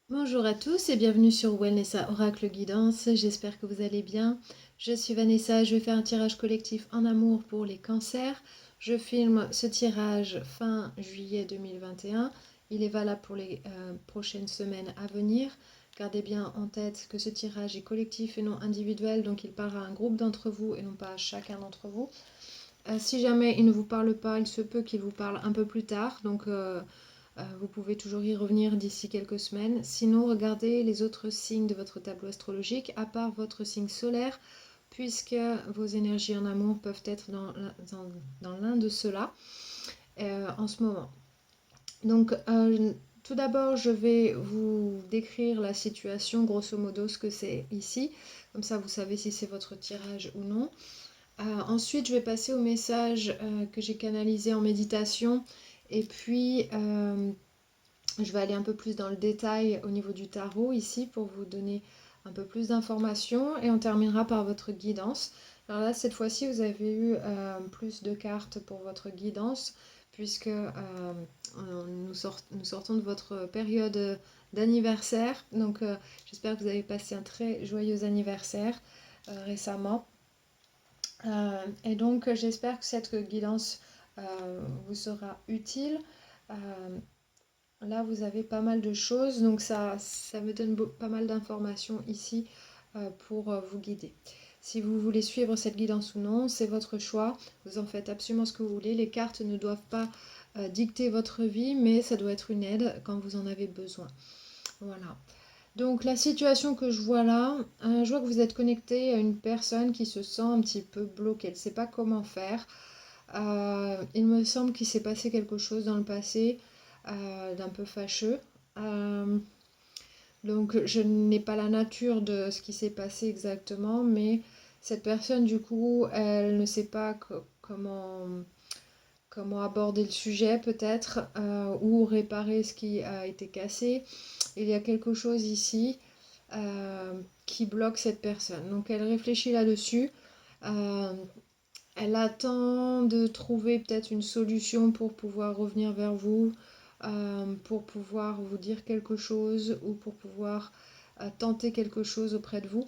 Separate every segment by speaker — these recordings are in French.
Speaker 1: Bonjour à tous et bienvenue sur Wellnessa Oracle Guidance, j'espère que vous allez bien. Je suis Vanessa, je vais faire un tirage collectif en amour pour les cancers. Je filme ce tirage fin juillet 2021, il est valable pour les prochaines semaines à venir. Gardez bien en tête que ce tirage est collectif et non individuel, donc il parlera à un groupe d'entre vous et non pas à chacun d'entre vous. Si jamais il ne vous parle pas, il se peut qu'il vous parle un peu plus tard, donc vous pouvez toujours y revenir d'ici quelques semaines. Sinon, regardez les autres signes de votre tableau astrologique, à part votre signe solaire, puisque vos énergies en amour peuvent être dans l'un de ceux-là en ce moment. Donc, tout d'abord, je vais vous décrire la situation, grosso modo, ce que c'est ici. Comme ça, vous savez si c'est votre tirage ou non. Ensuite, je vais passer au message que j'ai canalisé en méditation. Et puis, je vais aller un peu plus dans le détail au niveau du tarot ici pour vous donner un peu plus d'informations et on terminera par votre guidance. Alors là, cette fois-ci, vous avez eu plus de cartes pour votre guidance puisque nous sortons de votre période d'anniversaire. Donc, j'espère que vous avez passé un très joyeux anniversaire récemment. Et donc, j'espère que cette guidance vous sera utile. Euh, Là, vous avez pas mal de choses, donc ça me donne pas mal d'informations ici pour vous guider. Si vous voulez suivre cette guidance ou non, c'est votre choix. Vous en faites absolument ce que vous voulez. Les cartes ne doivent pas dicter votre vie, mais ça doit être une aide quand vous en avez besoin. Voilà. Donc la situation que je vois là, je vois que vous êtes connecté à une personne qui se sent un petit peu bloquée. Elle ne sait pas comment faire. Il me semble qu'il s'est passé quelque chose dans le passé d'un peu fâcheux. Euh, donc je n'ai pas la nature de ce qui s'est passé exactement, mais cette personne du coup, elle ne sait pas comment aborder le sujet peut-être ou réparer ce qui a été cassé. Il y a quelque chose ici qui bloque cette personne. Donc elle réfléchit là-dessus. Euh, Elle attend de trouver peut-être une solution pour pouvoir revenir vers vous, pour pouvoir vous dire quelque chose ou pour pouvoir tenter quelque chose auprès de vous.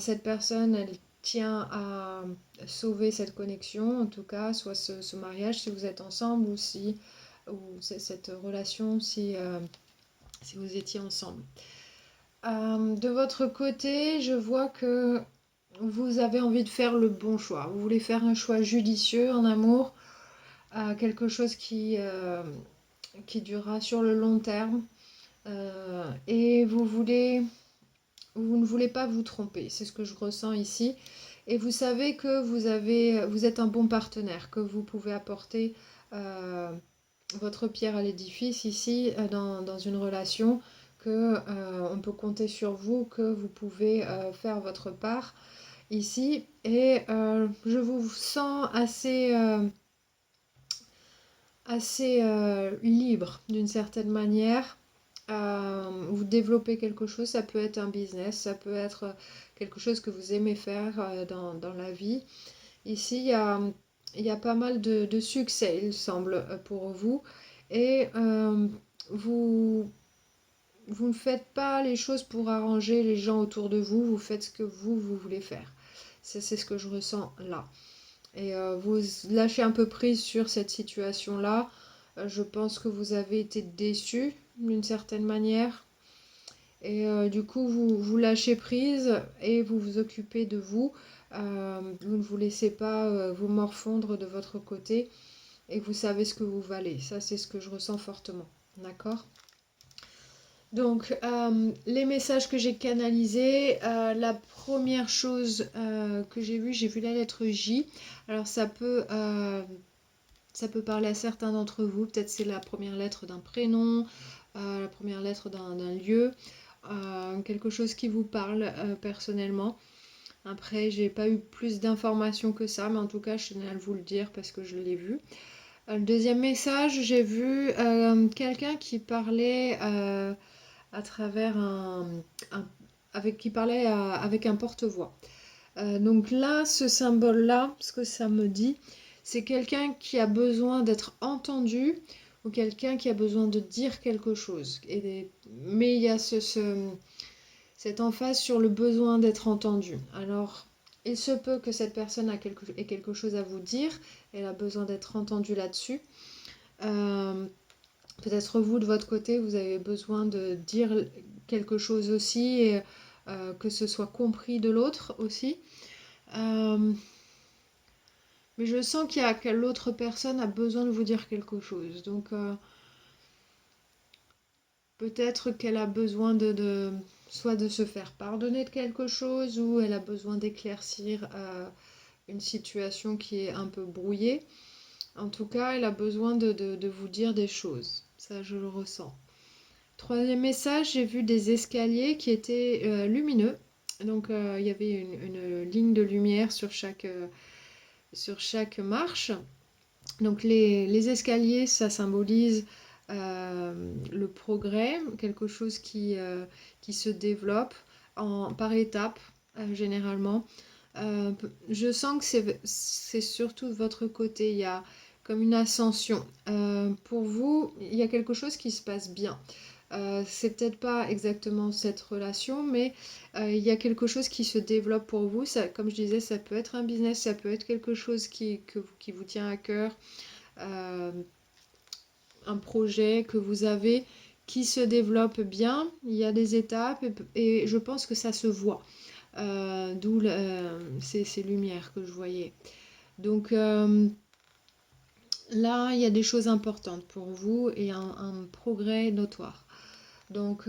Speaker 1: Cette personne, elle tient à sauver cette connexion, en tout cas, soit ce mariage si vous êtes ensemble ou cette relation si vous étiez ensemble. De votre côté, je vois que vous avez envie de faire le bon choix. Vous voulez faire un choix judicieux en amour, quelque chose qui durera sur le long terme. Et vous ne voulez pas vous tromper. C'est ce que je ressens ici. Et vous savez que vous êtes un bon partenaire, que vous pouvez apporter euh, votre pierre à l'édifice ici dans une relation, que on peut compter sur vous, que vous pouvez faire votre part ici. Et je vous sens assez libre d'une certaine manière. Vous développez quelque chose, ça peut être un business, ça peut être quelque chose que vous aimez faire dans la vie. Ici, il y a pas mal de succès, il semble, pour vous. Et vous, vous ne faites pas les choses pour arranger les gens autour de vous, vous faites ce que vous voulez faire. C'est ce que je ressens là. Et vous lâchez un peu prise sur cette situation-là. Je pense que vous avez été déçu d'une certaine manière. Et du coup, vous lâchez prise et vous vous occupez de vous. Vous ne vous laissez pas vous morfondre de votre côté et vous savez ce que vous valez. Ça, c'est ce que je ressens fortement. D'accord? Donc, les messages que j'ai canalisés, la première chose que j'ai vu la lettre J. Alors, ça peut parler à certains d'entre vous. Peut-être c'est la première lettre d'un prénom, la première lettre d'un lieu, quelque chose qui vous parle personnellement. Après, j'ai pas eu plus d'informations que ça, mais en tout cas, je tenais à vous le dire parce que je l'ai vu. Le deuxième message, j'ai vu quelqu'un qui parlait à travers qui parlait avec un porte-voix. Donc là, ce symbole-là, ce que ça me dit, c'est quelqu'un qui a besoin d'être entendu ou quelqu'un qui a besoin de dire quelque chose. Mais il y a cette emphase sur le besoin d'être entendu. Alors, il se peut que cette personne ait quelque chose à vous dire, elle a besoin d'être entendue là-dessus. Peut-être vous, de votre côté, vous avez besoin de dire quelque chose aussi, et que ce soit compris de l'autre aussi. Mais je sens que l'autre personne a besoin de vous dire quelque chose. Donc, peut-être qu'elle a besoin soit de se faire pardonner de quelque chose, ou elle a besoin d'éclaircir une situation qui est un peu brouillée. En tout cas, elle a besoin de vous dire des choses. Ça, je le ressens. Troisième message, j'ai vu des escaliers qui étaient lumineux. Donc, il y avait une ligne de lumière sur chaque marche. Donc, les escaliers, ça symbolise le progrès, quelque chose qui se développe par étapes, généralement. Je sens que c'est surtout de votre côté, il y a comme une ascension. Pour vous, il y a quelque chose qui se passe bien. C'est peut-être pas exactement cette relation, mais il y a quelque chose qui se développe pour vous. Ça, comme je disais, ça peut être un business, ça peut être quelque chose qui vous tient à cœur, euh, un projet que vous avez qui se développe bien. Il y a des étapes, et je pense que ça se voit. D'où ces lumières que je voyais. Donc là, il y a des choses importantes pour vous et un progrès notoire. Donc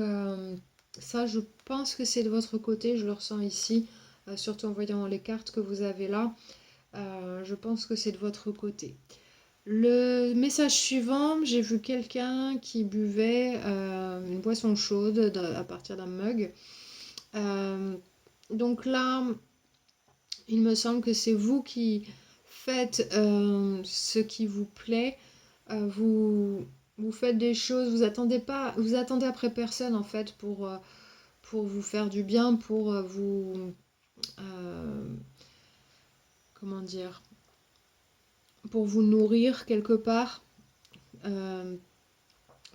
Speaker 1: ça, je pense que c'est de votre côté, je le ressens ici, surtout en voyant les cartes que vous avez là. Je pense que c'est de votre côté. Le message suivant, j'ai vu quelqu'un qui buvait une boisson chaude à partir d'un mug. Donc là, il me semble que c'est vous qui faites ce qui vous plaît. Vous faites des choses, vous attendez après personne en fait pour vous faire du bien, pour euh, comment dire, pour vous nourrir quelque part. Euh,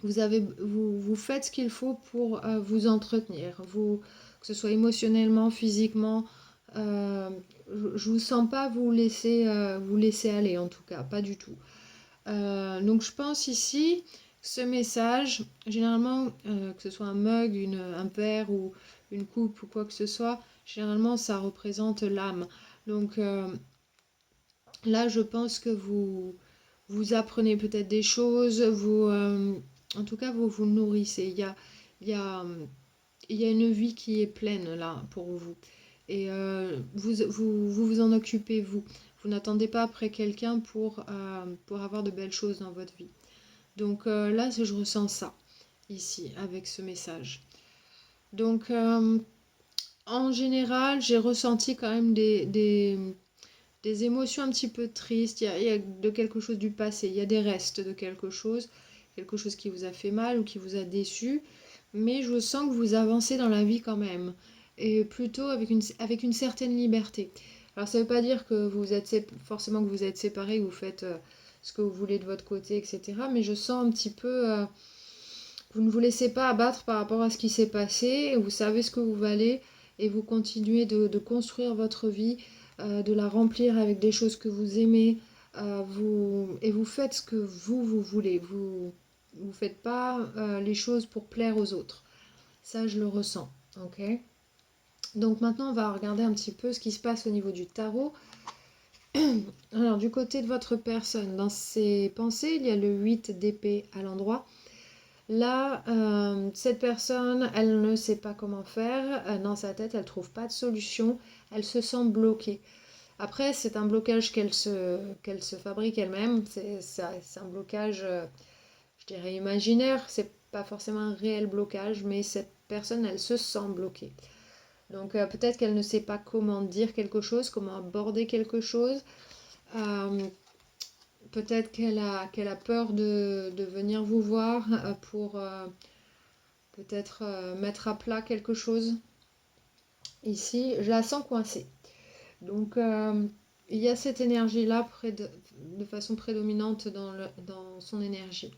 Speaker 1: vous faites ce qu'il faut pour vous entretenir, que ce soit émotionnellement, physiquement. Euh, je vous sens pas vous laisser aller, en tout cas, pas du tout. Donc je pense ici, ce message, généralement, que ce soit un mug, un verre ou une coupe ou quoi que ce soit, généralement ça représente l'âme. Donc là, je pense que vous apprenez peut-être des choses, en tout cas, vous vous nourrissez. Il y a, il y a une vie qui est pleine là pour vous. Et vous en occupez, vous. Vous n'attendez pas après quelqu'un pour avoir de belles choses dans votre vie. Donc là, je ressens ça, ici, avec ce message. Donc, en général, j'ai ressenti quand même des émotions un petit peu tristes. Il y a de quelque chose du passé, il y a des restes de quelque chose qui vous a fait mal ou qui vous a déçu. Mais je sens que vous avancez dans la vie quand même, et plutôt avec une certaine liberté. Alors ça ne veut pas dire que forcément que vous êtes séparés, que vous faites ce que vous voulez de votre côté, etc. Mais je sens un petit peu vous ne vous laissez pas abattre par rapport à ce qui s'est passé, vous savez ce que vous valez, et vous continuez de construire votre vie, de la remplir avec des choses que vous aimez, et vous faites ce que vous voulez. Vous faites pas les choses pour plaire aux autres. Ça, je le ressens. Ok. Donc maintenant, on va regarder un petit peu ce qui se passe au niveau du tarot. Alors, du côté de votre personne, dans ses pensées, il y a le 8 d'épée à l'endroit. Là, cette personne, elle ne sait pas comment faire. Dans sa tête, elle ne trouve pas de solution. Elle se sent bloquée. Après, c'est un blocage qu'elle se fabrique elle-même. C'est un blocage, je dirais, imaginaire. C'est pas forcément un réel blocage, mais cette personne, elle se sent bloquée. Donc peut-être qu'elle ne sait pas comment dire quelque chose, comment aborder quelque chose. Euh, Peut-être qu'elle a peur de venir vous voir pour peut-être mettre à plat quelque chose. Ici, je la sens coincée. Donc, il y a cette énergie-là de façon prédominante dans son énergie.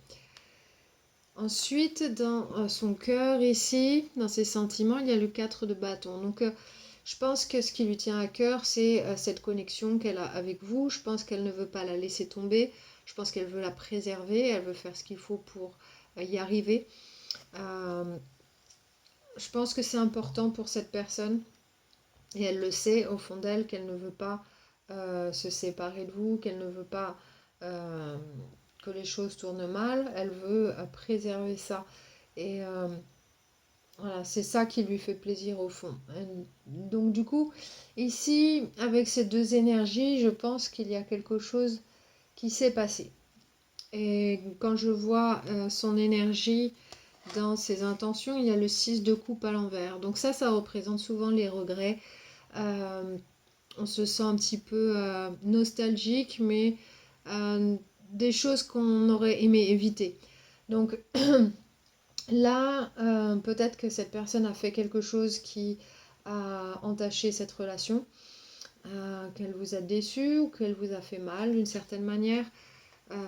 Speaker 1: Ensuite, dans son cœur ici, dans ses sentiments, il y a le 4 de bâton. Donc, je pense que ce qui lui tient à cœur, c'est cette connexion qu'elle a avec vous. Je pense qu'elle ne veut pas la laisser tomber. Je pense qu'elle veut la préserver. Elle veut faire ce qu'il faut pour y arriver. Euh, je pense que c'est important pour cette personne. Et elle le sait au fond d'elle qu'elle ne veut pas se séparer de vous, qu'elle ne veut pas euh, que les choses tournent mal. Elle veut préserver ça. Et voilà, c'est ça qui lui fait plaisir au fond. Donc du coup, ici, avec ces deux énergies, je pense qu'il y a quelque chose qui s'est passé. Et quand je vois son énergie dans ses intentions, il y a le 6 de coupe à l'envers. Donc ça représente souvent les regrets. Euh, on se sent un petit peu nostalgique, mais des choses qu'on aurait aimé éviter. Donc là, peut-être que cette personne a fait quelque chose qui a entaché cette relation, qu'elle vous a déçu ou qu'elle vous a fait mal d'une certaine manière.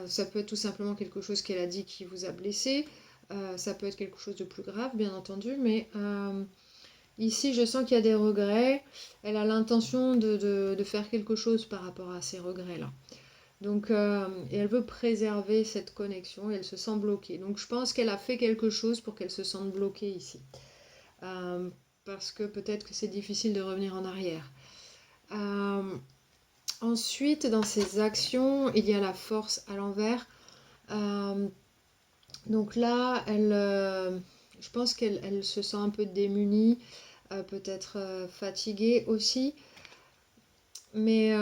Speaker 1: Ça peut être tout simplement quelque chose qu'elle a dit qui vous a blessé. Ça peut être quelque chose de plus grave, bien entendu, mais ici, je sens qu'il y a des regrets. Elle a l'intention de faire quelque chose par rapport à ces regrets-là. Donc, et elle veut préserver cette connexion et elle se sent bloquée. Donc, je pense qu'elle a fait quelque chose pour qu'elle se sente bloquée ici. Euh, Parce que peut-être que c'est difficile de revenir en arrière. Euh, Ensuite, dans ses actions, il y a la force à l'envers. Euh, donc là, je pense qu'elle se sent un peu démunie, peut-être fatiguée aussi. Mais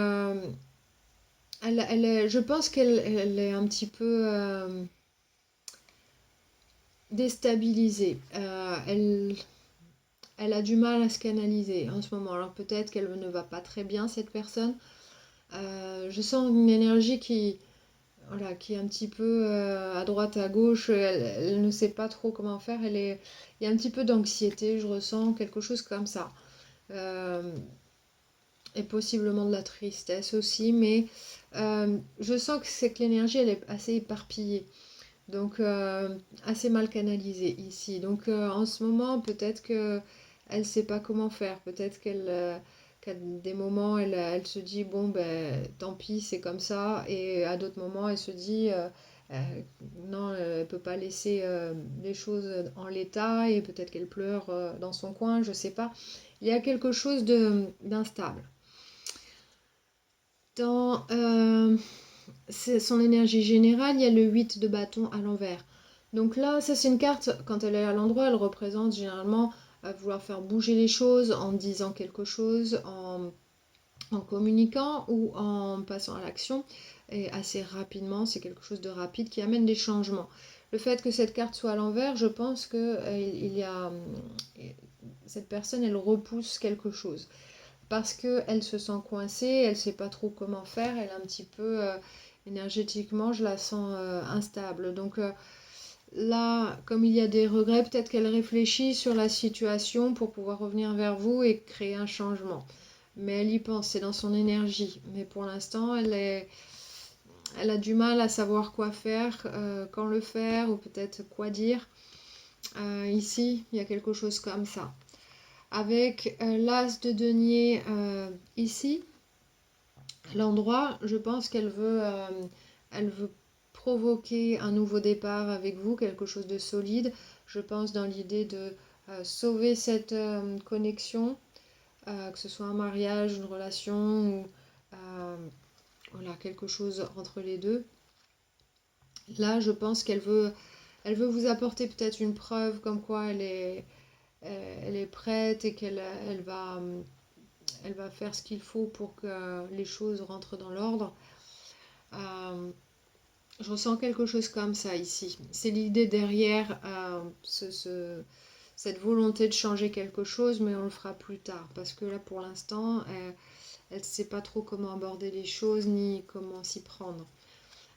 Speaker 1: je pense qu'elle est un petit peu déstabilisée. Elle a du mal à se canaliser en ce moment. Alors peut-être qu'elle ne va pas très bien, cette personne. Je sens une énergie voilà, qui est un petit peu à droite, à gauche. Elle ne sait pas trop comment faire. Il y a un petit peu d'anxiété, je ressens quelque chose comme ça. Euh, et possiblement de la tristesse aussi, mais je sens que c'est que l'énergie, elle est assez éparpillée. Donc assez mal canalisée ici. Donc en ce moment, peut-être que elle sait pas comment faire. Peut-être qu'à des moments, elle se dit bon ben tant pis, c'est comme ça. Et à d'autres moments, elle se dit euh, non, elle peut pas laisser les choses en l'état. Et peut-être qu'elle pleure dans son coin, je sais pas. Il y a quelque chose d'instable. Dans son énergie générale, il y a le 8 de bâton à l'envers. Donc là, ça c'est une carte, quand elle est à l'endroit, elle représente généralement vouloir faire bouger les choses en disant quelque chose, en communiquant ou en passant à l'action. Et assez rapidement, c'est quelque chose de rapide qui amène des changements. Le fait que cette carte soit à l'envers, je pense que il y a cette personne, elle repousse quelque chose parce qu'elle se sent coincée, elle ne sait pas trop comment faire, elle est un petit peu énergétiquement, je la sens instable. Donc là, comme il y a des regrets, peut-être qu'elle réfléchit sur la situation pour pouvoir revenir vers vous et créer un changement. Mais elle y pense, c'est dans son énergie. Mais pour l'instant, elle a du mal à savoir quoi faire, quand le faire ou peut-être quoi dire. Ici, il y a quelque chose comme ça. Avec l'as de denier ici, l'endroit, je pense elle veut provoquer un nouveau départ avec vous, quelque chose de solide. Je pense dans l'idée de sauver cette connexion, que ce soit un mariage, une relation ou voilà, quelque chose entre les deux. Là, je pense elle veut vous apporter peut-être une preuve comme quoi elle est prête et elle va faire ce qu'il faut pour que les choses rentrent dans l'ordre. Euh, je ressens quelque chose comme ça ici. C'est l'idée derrière cette volonté de changer quelque chose, mais on le fera plus tard. Parce que là, pour l'instant, elle ne sait pas trop comment aborder les choses ni comment s'y prendre.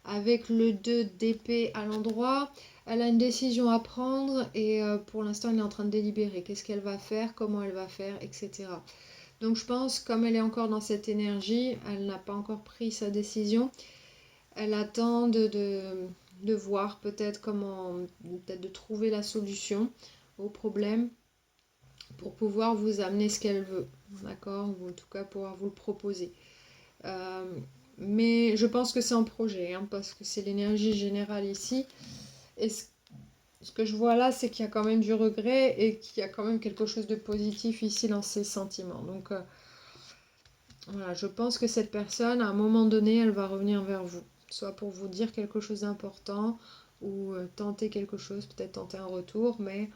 Speaker 1: Avec le 2 d'épée à l'endroit, elle a une décision à prendre et pour l'instant, elle est en train de délibérer. Qu'est-ce qu'elle va faire, comment elle va faire, etc. Donc je pense, comme elle est encore dans cette énergie, elle n'a pas encore pris sa décision. Elle attend de voir peut-être comment, peut-être de trouver la solution au problème pour pouvoir vous amener ce qu'elle veut, d'accord? Ou en tout cas pouvoir vous le proposer. Euh, mais je pense que c'est un projet, hein, parce que c'est l'énergie générale ici. Et ce que je vois là, c'est qu'il y a quand même du regret et qu'il y a quand même quelque chose de positif ici dans ses sentiments. Donc voilà, je pense que cette personne, à un moment donné, elle va revenir vers vous. Soit pour vous dire quelque chose d'important ou tenter quelque chose, peut-être tenter un retour. Mais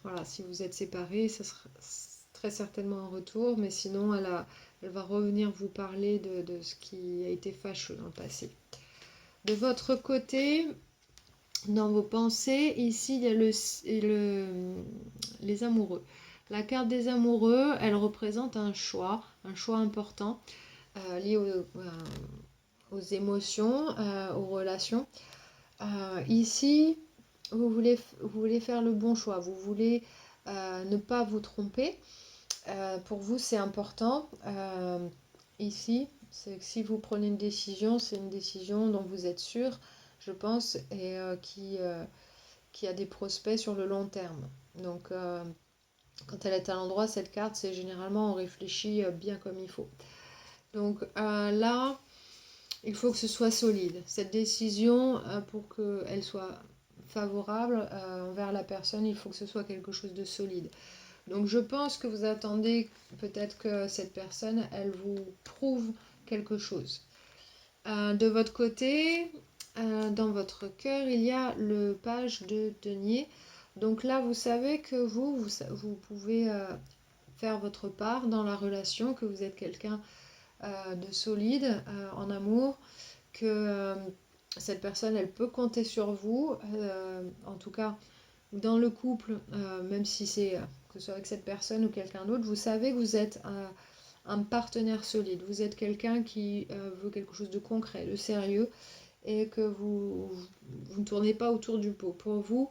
Speaker 1: voilà, si vous êtes séparés, ça sera très certainement un retour. Mais sinon, elle va revenir vous parler de ce qui a été fâcheux dans le passé. De votre côté, dans vos pensées, ici, il y a les amoureux. La carte des amoureux, elle représente un choix important lié aux émotions, aux relations. Ici, vous voulez faire le bon choix, vous voulez ne pas vous tromper. Pour vous, c'est important. Ici, c'est que si vous prenez une décision, c'est une décision dont vous êtes sûr, je pense, et qui a des prospects sur le long terme. Donc, quand elle est à l'endroit, cette carte, c'est généralement on réfléchit bien comme il faut. Donc là, il faut que ce soit solide. Cette décision, pour qu'elle soit favorable envers la personne, il faut que ce soit quelque chose de solide. Donc je pense que vous attendez peut-être que cette personne, elle vous prouve quelque chose. De votre côté, dans votre cœur, il y a le page de denier. Donc là, vous savez que vous pouvez faire votre part dans la relation, que vous êtes quelqu'un de solide en amour, que cette personne, elle peut compter sur vous, en tout cas dans le couple, même si c'est que ce soit avec cette personne ou quelqu'un d'autre, vous savez que vous êtes un partenaire solide, vous êtes quelqu'un qui veut quelque chose de concret, de sérieux, et que vous ne tournez pas autour du pot. Pour vous,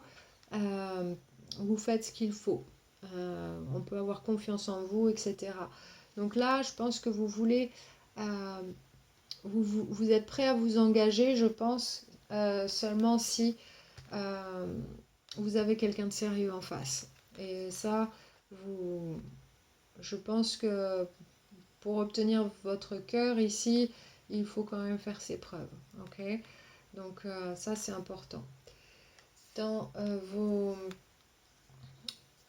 Speaker 1: vous faites ce qu'il faut. On peut avoir confiance en vous, etc. Donc là, je pense que vous voulez, vous êtes prêt à vous engager, je pense, seulement si vous avez quelqu'un de sérieux en face. Et ça, je pense que pour obtenir votre cœur ici, il faut quand même faire ses preuves. Ok? Donc ça, c'est important. Dans,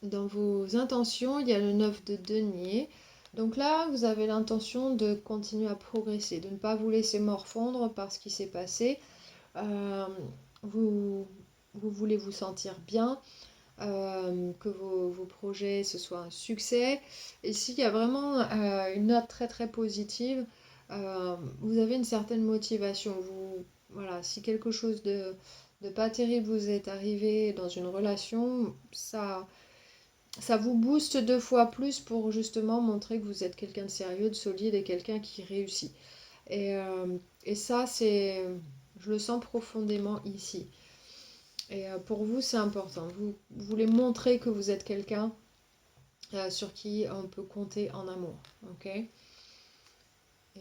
Speaker 1: dans vos intentions, il y a le 9 de denier. Donc là, vous avez l'intention de continuer à progresser, de ne pas vous laisser morfondre par ce qui s'est passé. Vous voulez vous sentir bien, que vos projets ce soit un succès. Ici, il y a vraiment une note très très positive. Vous avez une certaine motivation. Voilà, si quelque chose de pas terrible vous est arrivé dans une relation, ça vous booste 2 fois plus pour justement montrer que vous êtes quelqu'un de sérieux, de solide et quelqu'un qui réussit. Et, et ça, je le sens profondément ici. Et pour vous, c'est important. Vous voulez montrer que vous êtes quelqu'un sur qui on peut compter en amour. Ok?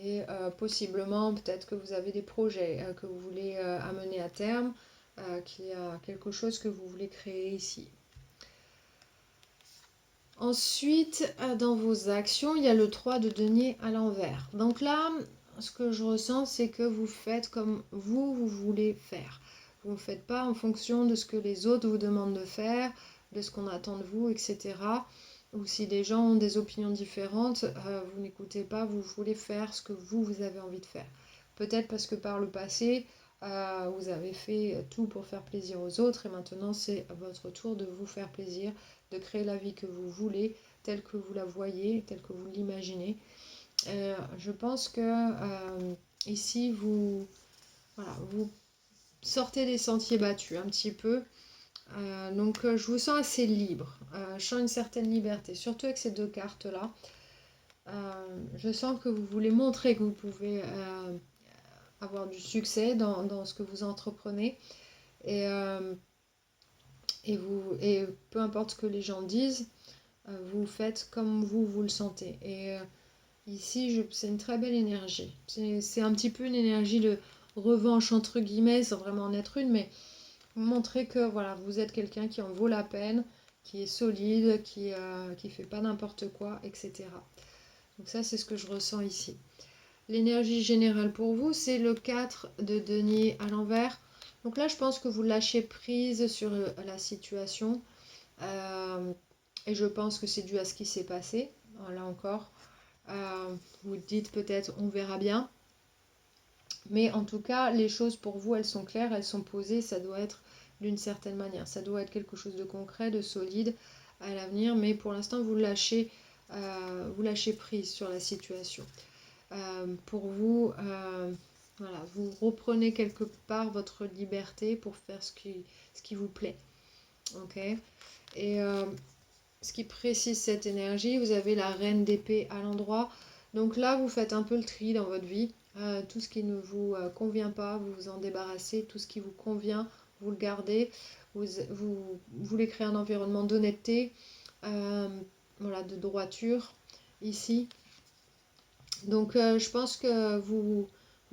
Speaker 1: Et possiblement, peut-être que vous avez des projets que vous voulez amener à terme, qu'il y a quelque chose que vous voulez créer ici. Ensuite, dans vos actions, il y a le 3 de denier à l'envers. Donc là, ce que je ressens, c'est que vous faites comme vous voulez faire. Vous ne faites pas en fonction de ce que les autres vous demandent de faire, de ce qu'on attend de vous, etc. Ou si les gens ont des opinions différentes, vous n'écoutez pas, vous voulez faire ce que vous avez envie de faire. Peut-être parce que par le passé, vous avez fait tout pour faire plaisir aux autres et maintenant c'est à votre tour de vous faire plaisir, de créer la vie que vous voulez, telle que vous la voyez, telle que vous l'imaginez. Je pense que ici, voilà, vous sortez des sentiers battus un petit peu. Donc je vous sens assez libre. Je sens une certaine liberté, surtout avec ces 2 cartes-là. Je sens que vous voulez montrer que vous pouvez avoir du succès dans ce que vous entreprenez. Et, et peu importe ce que les gens disent, vous faites comme vous le sentez. Et ici, c'est une très belle énergie. C'est un petit peu une énergie revanche entre guillemets, sans vraiment en être une, mais montrer que voilà, vous êtes quelqu'un qui en vaut la peine, qui est solide, qui fait pas n'importe quoi, etc. Donc ça, c'est ce que je ressens ici. L'énergie générale pour vous, c'est le 4 de denier à l'envers. Donc là, je pense que vous lâchez prise sur la situation. Et je pense que c'est dû à ce qui s'est passé. Là encore, vous dites peut-être on verra bien. Mais en tout cas, les choses pour vous, elles sont claires, elles sont posées. Ça doit être d'une certaine manière. Ça doit être quelque chose de concret, de solide à l'avenir. Mais pour l'instant, vous lâchez prise sur la situation. Pour vous, voilà, vous reprenez quelque part votre liberté pour faire ce qui vous plaît. Ok. Et ce qui précise cette énergie, vous avez la reine d'épée à l'endroit. Donc là, vous faites un peu le tri dans votre vie. Tout ce qui ne vous convient pas, vous vous en débarrassez. Tout ce qui vous convient, vous le gardez. Vous voulez créer un environnement d'honnêteté, voilà, de droiture ici. Donc je pense que vous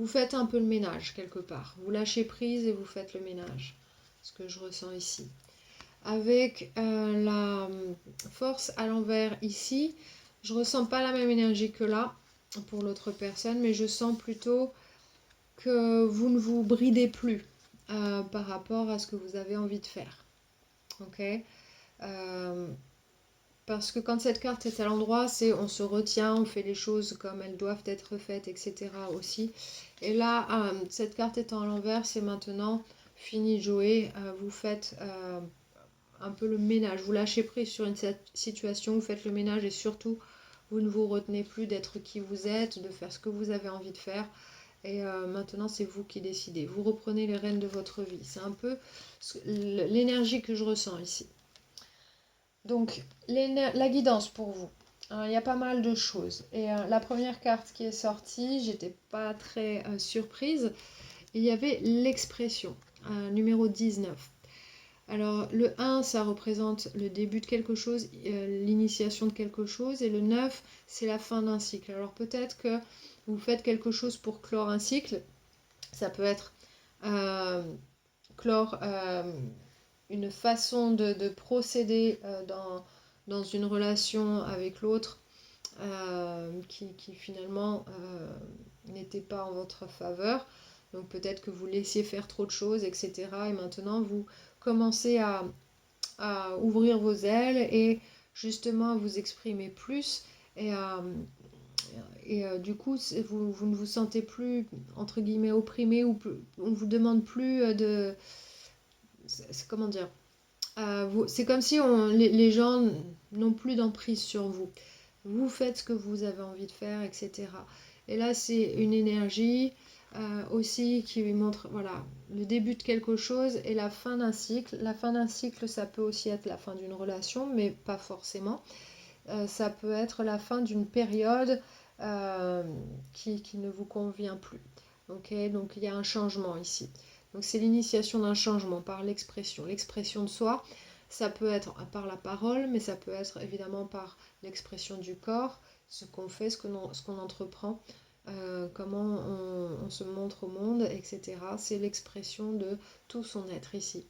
Speaker 1: faites un peu le ménage quelque part. Vous lâchez prise et vous faites le ménage. Ce que je ressens ici. Avec la force à l'envers ici, je ressens pas la même énergie que là pour l'autre personne, mais je sens plutôt que vous ne vous bridez plus par rapport à ce que vous avez envie de faire. Ok. Parce que quand cette carte est à l'endroit, c'est on se retient, on fait les choses comme elles doivent être faites, etc. aussi. Et là, cette carte étant à l'envers, c'est maintenant fini de jouer. Vous faites un peu le ménage. Vous lâchez prise sur une situation, vous faites le ménage et surtout, vous ne vous retenez plus d'être qui vous êtes, de faire ce que vous avez envie de faire. Et maintenant, c'est vous qui décidez. Vous reprenez les rênes de votre vie. C'est un peu l'énergie que je ressens ici. Donc, la guidance pour vous. Il y a pas mal de choses. Et la première carte qui est sortie, j'étais pas très surprise. Il y avait l'expression, numéro 19. Alors, le 1, ça représente le début de quelque chose, l'initiation de quelque chose. Et le 9, c'est la fin d'un cycle. Alors, peut-être que vous faites quelque chose pour clore un cycle. Ça peut être clore une façon de procéder dans une relation avec l'autre qui finalement n'était pas en votre faveur. Donc peut-être que vous laissiez faire trop de choses, etc. Et maintenant, vous commencez à ouvrir vos ailes et justement à vous exprimer plus. Et du coup, vous ne vous sentez plus, entre guillemets, opprimé ou on ne vous demande plus de... Comment dire, c'est comme si les gens n'ont plus d'emprise sur vous. Vous faites ce que vous avez envie de faire, etc. Et là, c'est une énergie aussi qui montre voilà, le début de quelque chose et la fin d'un cycle. La fin d'un cycle, ça peut aussi être la fin d'une relation, mais pas forcément. Ça peut être la fin d'une période qui ne vous convient plus. Okay, donc il y a un changement ici. Donc c'est l'initiation d'un changement par l'expression. L'expression de soi, ça peut être par la parole, mais ça peut être évidemment par l'expression du corps, ce qu'on fait, ce qu'on entreprend, comment on se montre au monde, etc. C'est l'expression de tout son être ici.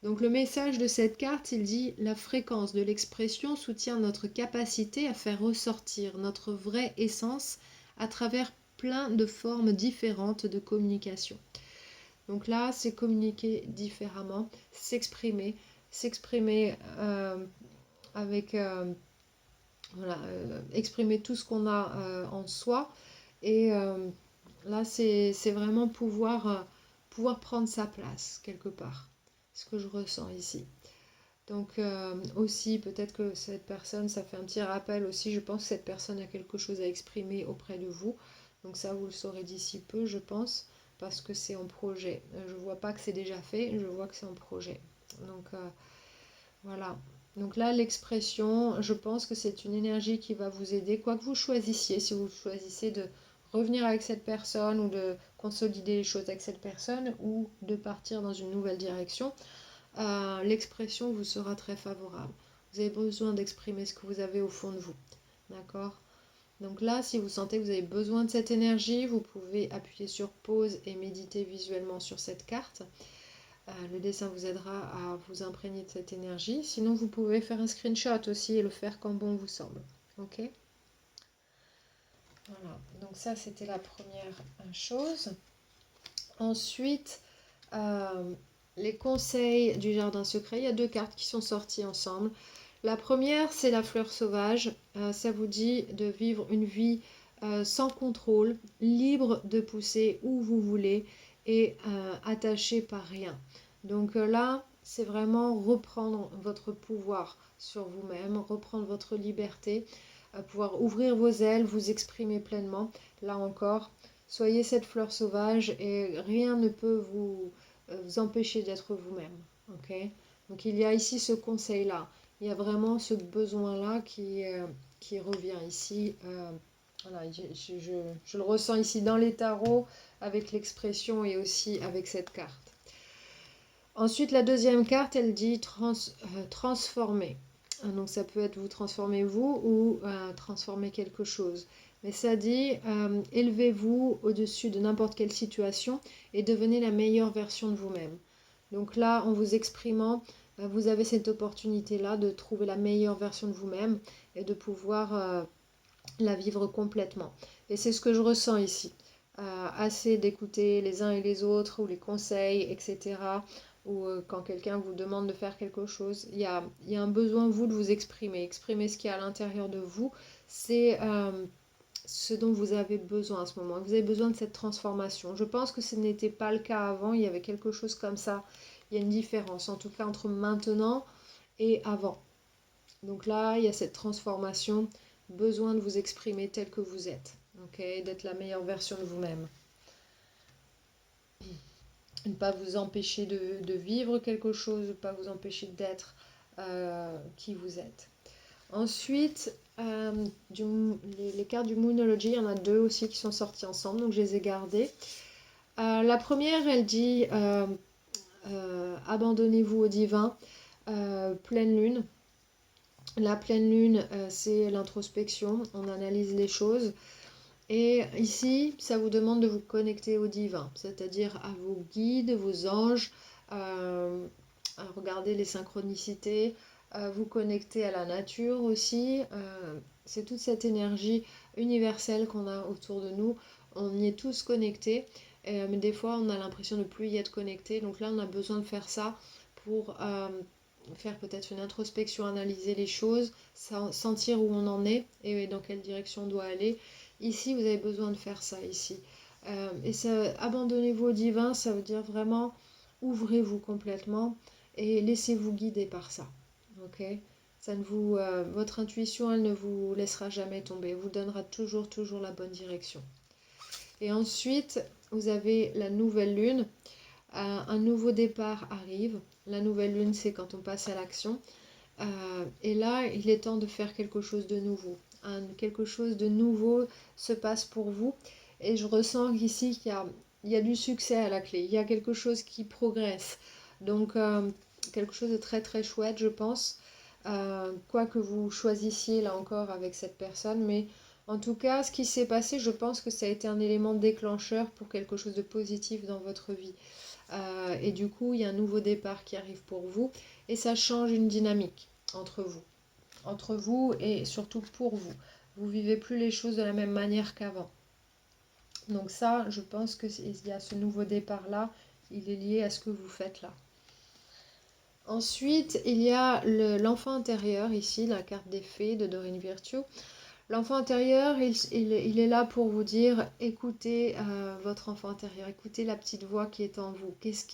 Speaker 1: Donc le message de cette carte, il dit: la fréquence de l'expression soutient notre capacité à faire ressortir notre vraie essence à travers plein de formes différentes de communication. Donc là, c'est communiquer différemment, s'exprimer avec voilà, exprimer tout ce qu'on a en soi. Et là, c'est vraiment pouvoir prendre sa place quelque part. Ce que je ressens ici. Donc aussi, peut-être que cette personne, ça fait un petit rappel aussi, je pense que cette personne a quelque chose à exprimer auprès de vous. Donc ça, vous le saurez d'ici peu, je pense, parce que c'est en projet. Je ne vois pas que c'est déjà fait, je vois que c'est en projet. Donc voilà. Donc là, l'expression, je pense que c'est une énergie qui va vous aider, quoi que vous choisissiez, si vous choisissez de revenir avec cette personne ou de consolider les choses avec cette personne ou de partir dans une nouvelle direction. L'expression vous sera très favorable. Vous avez besoin d'exprimer ce que vous avez au fond de vous. D'accord ? Donc là, si vous sentez que vous avez besoin de cette énergie, vous pouvez appuyer sur pause et méditer visuellement sur cette carte. Le dessin vous aidera à vous imprégner de cette énergie. Sinon, vous pouvez faire un screenshot aussi et le faire comme bon vous semble. Ok? Voilà, donc ça c'était la première chose. Ensuite, les conseils du jardin secret. Il y a deux cartes qui sont sorties ensemble. La première, c'est la fleur sauvage. Ça vous dit de vivre une vie sans contrôle, libre de pousser où vous voulez et attaché par rien. Donc là, c'est vraiment reprendre votre pouvoir sur vous-même, reprendre votre liberté, pouvoir ouvrir vos ailes, vous exprimer pleinement. Là encore, soyez cette fleur sauvage et rien ne peut vous empêcher d'être vous-même. Ok? Donc il y a ici ce conseil-là. Il y a vraiment ce besoin-là qui revient ici. Voilà, je le ressens ici dans les tarots avec l'expression et aussi avec cette carte. Ensuite, la deuxième carte, elle dit transformer. Donc ça peut être vous transformer vous ou transformer quelque chose. Mais ça dit élevez-vous au-dessus de n'importe quelle situation et devenez la meilleure version de vous-même. Donc là, en vous exprimant, vous avez cette opportunité-là de trouver la meilleure version de vous-même et de pouvoir la vivre complètement. Et c'est ce que je ressens ici. Assez d'écouter les uns et les autres ou les conseils, etc. Ou quand quelqu'un vous demande de faire quelque chose, il y a un besoin, vous, de vous exprimer. Exprimer ce qu'il y a à l'intérieur de vous. C'est ce dont vous avez besoin à ce moment. Vous avez besoin de cette transformation. Je pense que ce n'était pas le cas avant. Il y avait quelque chose comme ça. Il y a une différence, en tout cas, entre maintenant et avant. Donc là, il y a cette transformation, besoin de vous exprimer tel que vous êtes, okay, d'être la meilleure version de vous-même. Ne pas vous empêcher de vivre quelque chose, ne pas vous empêcher d'être qui vous êtes. Ensuite, les cartes du Moonology, il y en a deux aussi qui sont sorties ensemble, donc je les ai gardées. La première, elle dit abandonnez-vous au divin, pleine lune. La pleine lune, c'est l'introspection, on analyse les choses. Et ici, ça vous demande de vous connecter au divin, c'est-à-dire à vos guides, vos anges, à regarder les synchronicités, à vous connecter à la nature aussi. C'est toute cette énergie universelle qu'on a autour de nous. On y est tous connectés, mais des fois, on a l'impression de ne plus y être connecté. Donc là, on a besoin de faire ça pour faire peut-être une introspection, analyser les choses, sentir où on en est et dans quelle direction on doit aller. Ici, vous avez besoin de faire ça ici. Et ça, abandonnez-vous au divin, ça veut dire vraiment ouvrez-vous complètement et laissez-vous guider par ça. Ok? Ça ne vous, votre intuition, elle ne vous laissera jamais tomber. Elle vous donnera toujours la bonne direction. Et ensuite, vous avez la nouvelle lune. Un nouveau départ arrive. La nouvelle lune, c'est quand on passe à l'action. Et là, il est temps de faire quelque chose de nouveau. Quelque chose de nouveau se passe pour vous. Et je ressens ici qu'il y a du succès à la clé. Il y a quelque chose qui progresse. Donc, quelque chose de très très chouette, je pense. Quoi que vous choisissiez là encore avec cette personne. Mais en tout cas, ce qui s'est passé, je pense que ça a été un élément déclencheur pour quelque chose de positif dans votre vie. Et du coup, il y a un nouveau départ qui arrive pour vous. Et ça change une dynamique entre vous et surtout pour vous. Vous vivez plus les choses de la même manière qu'avant. Donc ça, je pense qu'il y a ce nouveau départ-là, il est lié à ce que vous faites là. Ensuite, il y a l'enfant intérieur, ici, la carte des fées de Doreen Virtue. L'enfant intérieur, il est là pour vous dire, écoutez votre enfant intérieur, écoutez la petite voix qui est en vous. Qu'est-ce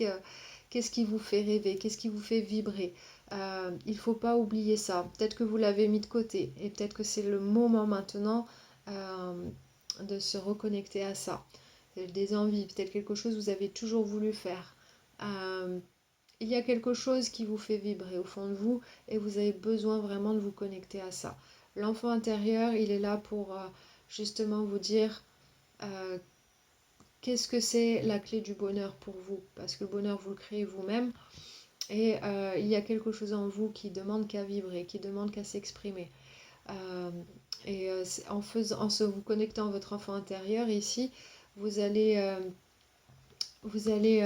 Speaker 1: qui vous fait rêver? Qu'est-ce qui vous fait vibrer? Il ne faut pas oublier ça. Peut-être que vous l'avez mis de côté et peut-être que c'est le moment maintenant de se reconnecter à ça. Des envies, peut-être quelque chose que vous avez toujours voulu faire. Il y a quelque chose qui vous fait vibrer au fond de vous et vous avez besoin vraiment de vous connecter à ça. L'enfant intérieur, il est là pour justement vous dire qu'est-ce que c'est la clé du bonheur pour vous. Parce que le bonheur, vous le créez vous-même. Et il y a quelque chose en vous qui demande qu'à vibrer, qui demande qu'à s'exprimer. En se vous connectant à votre enfant intérieur ici, vous allez, vous allez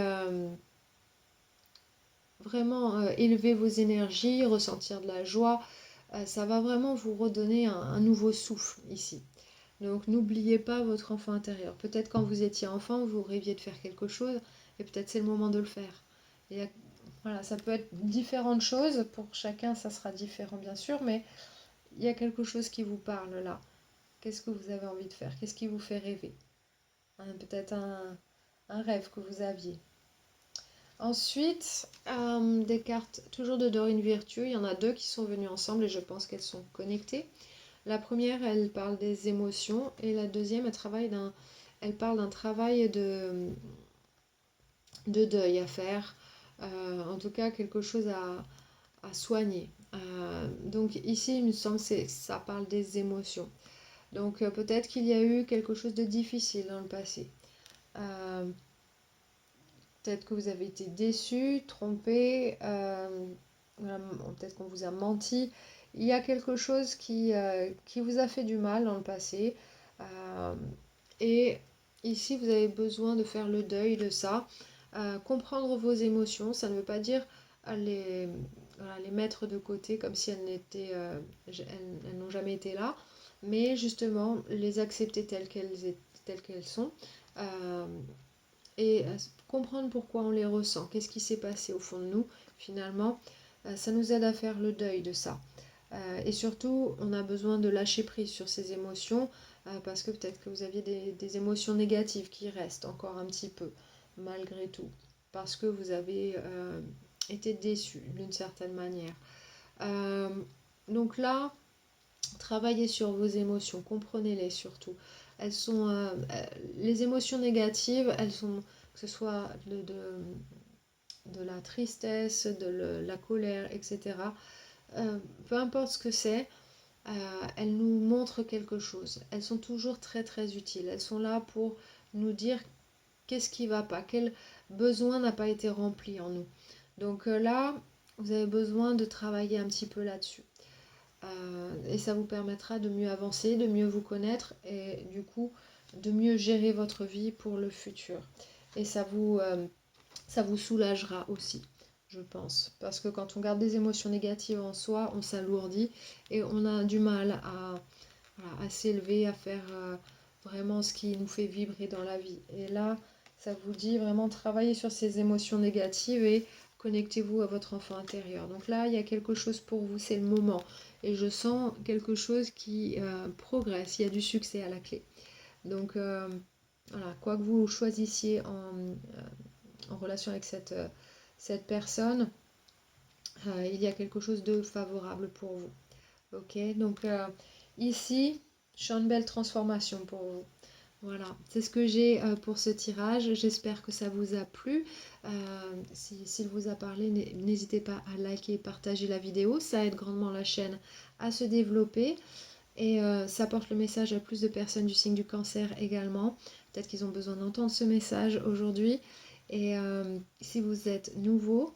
Speaker 1: vraiment élever vos énergies, ressentir de la joie. Ça va vraiment vous redonner un nouveau souffle ici. Donc n'oubliez pas votre enfant intérieur. Peut-être quand vous étiez enfant, vous rêviez de faire quelque chose et peut-être c'est le moment de le faire. Et voilà, ça peut être différentes choses. Pour chacun, ça sera différent bien sûr, mais il y a quelque chose qui vous parle là. Qu'est-ce que vous avez envie de faire? Qu'est-ce qui vous fait rêver? Peut-être un rêve que vous aviez. Ensuite, des cartes toujours de Dorine Virtue. Il y en a deux qui sont venues ensemble et je pense qu'elles sont connectées. La première, elle parle des émotions et la deuxième, elle parle d'un travail de deuil à faire. En tout cas, quelque chose à soigner. Donc ici, il me semble que ça parle des émotions. Donc peut-être qu'il y a eu quelque chose de difficile dans le passé. Peut-être que vous avez été déçu, trompé, peut-être qu'on vous a menti. Il y a quelque chose qui vous a fait du mal dans le passé. Et ici, vous avez besoin de faire le deuil de ça. Comprendre vos émotions, ça ne veut pas dire les mettre de côté comme si elles n'ont jamais été là, mais justement les accepter telles qu'elles sont. Et comprendre pourquoi on les ressent, qu'est-ce qui s'est passé au fond de nous, finalement, ça nous aide à faire le deuil de ça. Et surtout, on a besoin de lâcher prise sur ces émotions, parce que peut-être que vous aviez des émotions négatives qui restent encore un petit peu, malgré tout, parce que vous avez été déçu d'une certaine manière. Donc là, travaillez sur vos émotions, comprenez-les surtout. Elles sont, les émotions négatives, elles sont, que ce soit de la tristesse, la colère, etc. Peu importe ce que c'est, elles nous montrent quelque chose. Elles sont toujours très très utiles. Elles sont là pour nous dire qu'est-ce qui ne va pas, quel besoin n'a pas été rempli en nous. Donc là, vous avez besoin de travailler un petit peu là-dessus. Et ça vous permettra de mieux avancer, de mieux vous connaître et du coup de mieux gérer votre vie pour le futur. Et ça vous soulagera aussi, je pense. Parce que quand on garde des émotions négatives en soi, on s'alourdit et on a du mal à s'élever, à faire vraiment ce qui nous fait vibrer dans la vie. Et là, ça vous dit vraiment travailler sur ces émotions négatives et connectez-vous à votre enfant intérieur. Donc là, il y a quelque chose pour vous, c'est le moment. Et je sens quelque chose qui progresse, il y a du succès à la clé. Donc voilà, quoi que vous choisissiez en relation avec cette personne, il y a quelque chose de favorable pour vous. Ok, donc ici, je sens une belle transformation pour vous. Voilà, c'est ce que j'ai pour ce tirage. J'espère que ça vous a plu. S'il vous a parlé, n'hésitez pas à liker et partager la vidéo. Ça aide grandement la chaîne à se développer. Et ça porte le message à plus de personnes du signe du cancer également. Peut-être qu'ils ont besoin d'entendre ce message aujourd'hui. Et si vous êtes nouveau,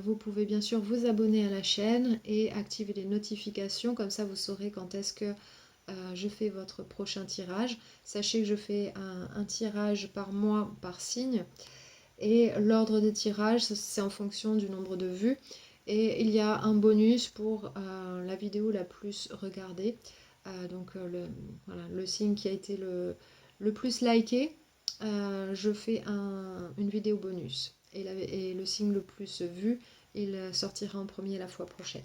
Speaker 1: vous pouvez bien sûr vous abonner à la chaîne et activer les notifications. Comme ça, vous saurez quand est-ce que je fais votre prochain tirage. Sachez que je fais un tirage par mois, par signe. Et l'ordre des tirages, c'est en fonction du nombre de vues. Et il y a un bonus pour la vidéo la plus regardée. Donc le signe qui a été le plus liké, je fais une vidéo bonus. Et le signe le plus vu, il sortira en premier la fois prochaine.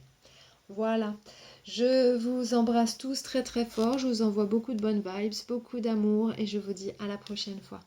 Speaker 1: Voilà, je vous embrasse tous très très fort, je vous envoie beaucoup de bonnes vibes, beaucoup d'amour et je vous dis à la prochaine fois.